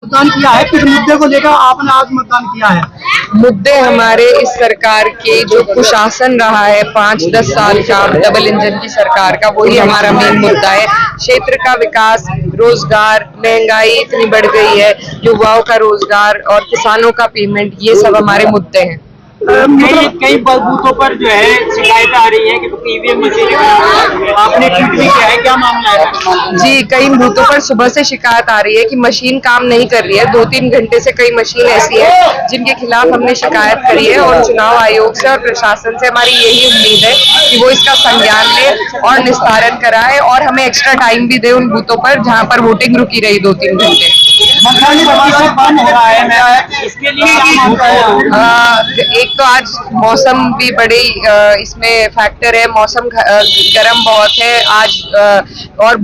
मतदान किया है, किस मुद्दे को लेकर आपने आज मतदान किया है? मुद्दे हमारे इस सरकार के जो कुशासन रहा है 5-10 साल का डबल इंजन की सरकार का, वही हमारा मेन मुद्दा है। क्षेत्र का विकास, रोजगार, महंगाई इतनी बढ़ गई है, युवाओं का रोजगार और किसानों का पेमेंट, ये सब हमारे मुद्दे हैं। कई बूथों पर जो है शिकायत आ रही है कि ईवीएम मशीन, आपने ट्वीट भी किया है, क्या मामला है? जी, कई बूथों पर सुबह से शिकायत आ रही है कि मशीन काम नहीं कर रही है। 2-3 घंटे से कई मशीन ऐसी है जिनके खिलाफ हमने शिकायत करी है और चुनाव आयोग से और प्रशासन से हमारी यही उम्मीद है कि वो इसका संज्ञान ले और निस्तारण कराए और हमें एक्स्ट्रा टाइम भी दे उन बूथों पर जहां पर वोटिंग रुकी रही 2-3 घंटे। मतदान कम हो रहा है, इसके लिए क्या मामला है? एक तो आज मौसम भी बड़ी इसमें फैक्टर है। मौसम गर्म बहुत है आज और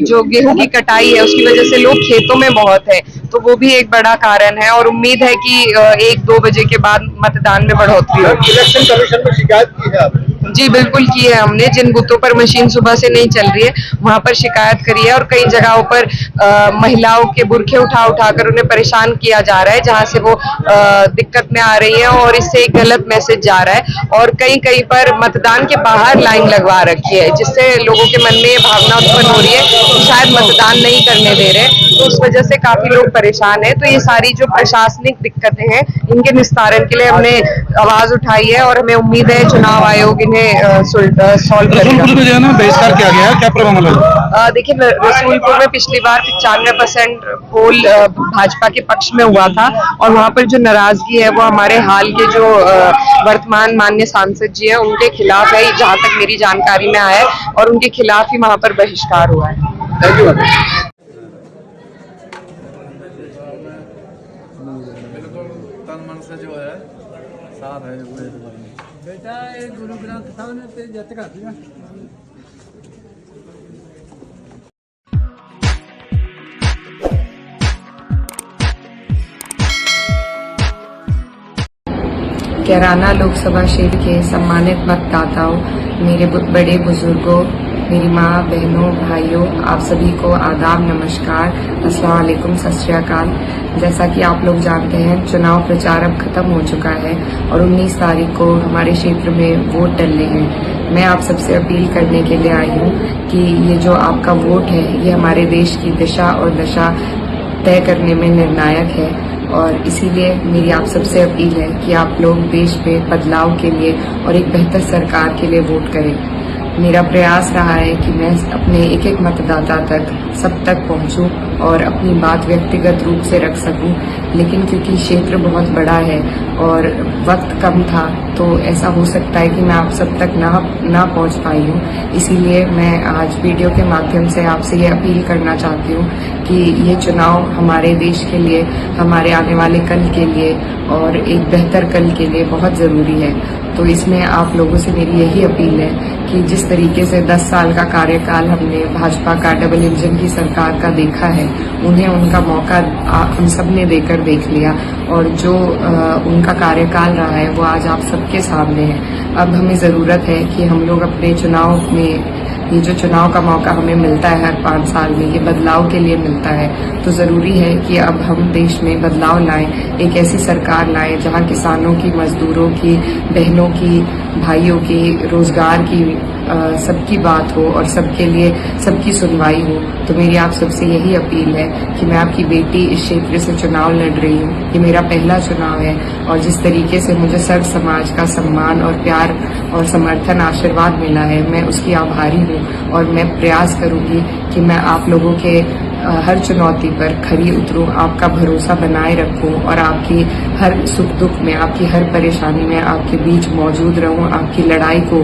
जो गेहूं की कटाई है उसकी वजह से लोग खेतों में बहुत है, तो वो भी एक बड़ा कारण है और उम्मीद है कि 1-2 बजे के बाद मतदान में बढ़ोतरी होगी। इलेक्शन कमीशन में शिकायत की है आपने? जी बिल्कुल की है हमने। जिन बूथों पर मशीन सुबह से नहीं चल रही है वहां पर शिकायत करी है और कई जगहों पर महिलाओं के बुरखे उठा कर उन्हें परेशान किया जा रहा है, जहां से वो दिक्कत में आ रही है और इससे एक गलत मैसेज जा रहा है। और कहीं पर मतदान के बाहर लाइन लगवा रखी है, जिससे लोगों के मन में ये भावना उत्पन्न हो रही है कि शायद मतदान नहीं करने दे रहे, तो उस वजह से काफी लोग परेशान है। तो ये सारी जो प्रशासनिक दिक्कतें हैं इनके निस्तारण के लिए हमने आवाज उठाई है और हमें उम्मीद है चुनाव आयोग इन्हें सॉल्व करेगा। बहिष्कार किया गया है, क्या प्रॉब्लम है? देखिए, रसूलपुर में पिछली बार 95% पोल भाजपा के पक्ष में हुआ था और वहां पर जो नाराजगी है वो हमारे हाल के जो वर्तमान माननीय सांसद जी हैं उनके खिलाफ है, जहां तक मेरी जानकारी में आया है, और उनके खिलाफ ही वहां पर बहिष्कार हुआ है। Thank you. तन मन से जो है साथ है बेटा गुरु ग्रंथ साहब ने जत कर दिया। कैराना लोकसभा क्षेत्र के सम्मानित मतदाताओं, मेरे बड़े बुजुर्गों, मेरी माँ, बहनों, भाइयों, आप सभी को आदाब, नमस्कार, अस्सलाम वालेकुम, सत श्री अकाल। जैसा कि आप लोग जानते हैं चुनाव प्रचार अब खत्म हो चुका है और 19 तारीख को हमारे क्षेत्र में वोट डलने हैं। मैं आप सबसे अपील करने के लिए आई हूँ कि ये जो आपका वोट है ये हमारे देश की दिशा और दशा तय करने में निर्णायक है और इसीलिए मेरी आप सबसे अपील है कि आप लोग देश में बदलाव के लिए और एक बेहतर सरकार के लिए वोट करें। मेरा प्रयास रहा है कि मैं अपने एक एक मतदाता तक सब तक पहुंचूं और अपनी बात व्यक्तिगत रूप से रख सकूं, लेकिन क्योंकि क्षेत्र बहुत बड़ा है और वक्त कम था तो ऐसा हो सकता है कि मैं आप सब तक ना पहुंच पाई हूं। इसीलिए मैं आज वीडियो के माध्यम से आपसे ये अपील करना चाहती हूं कि ये चुनाव हमारे देश के लिए, हमारे आने वाले कल के लिए और एक बेहतर कल के लिए बहुत जरूरी है। तो इसमें आप लोगों से मेरी यही अपील है कि जिस तरीके से 10 साल का कार्यकाल हमने भाजपा का डबल इंजन की सरकार का देखा है, उन्हें उनका मौका हम सब ने देकर देख लिया और जो उनका कार्यकाल रहा है वो आज आप सबके सामने है। अब हमें जरूरत है कि हम लोग अपने चुनाव में, ये जो चुनाव का मौका हमें मिलता है हर 5 साल में, ये बदलाव के लिए मिलता है, तो जरूरी है कि अब हम देश में बदलाव लाएं, एक ऐसी सरकार लाएं जहां किसानों की, मजदूरों की, बहनों की, भाइयों की, रोजगार की, सबकी बात हो और सबके लिए सबकी सुनवाई हो। तो मेरी आप सबसे यही अपील है कि मैं आपकी बेटी इस क्षेत्र से चुनाव लड़ रही हूँ, ये मेरा पहला चुनाव है और जिस तरीके से मुझे सर्व समाज का सम्मान और प्यार और समर्थन, आशीर्वाद मिला है, मैं उसकी आभारी हूँ और मैं प्रयास करूंगी कि मैं आप लोगों के हर चुनौती पर खरी उतरूं, आपका भरोसा बनाए रखूं और आपकी हर सुख दुख में, आपकी हर परेशानी में आपके बीच मौजूद रहूं, आपकी लड़ाई को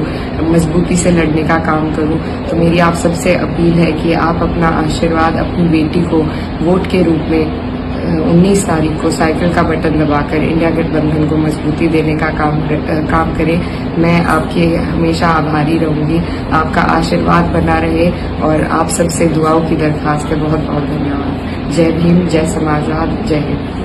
मजबूती से लड़ने का काम करूं। तो मेरी आप सबसे अपील है कि आप अपना आशीर्वाद अपनी बेटी को वोट के रूप में 19 तारीख को साइकिल का बटन दबाकर इंडिया गठबंधन को मजबूती देने का काम करें। मैं आपकी हमेशा आभारी रहूंगी, आपका आशीर्वाद बना रहे और आप सबसे दुआओं की दरखास्त है। बहुत बहुत धन्यवाद। जय भीम, जय समाजवाद, जय हिंद।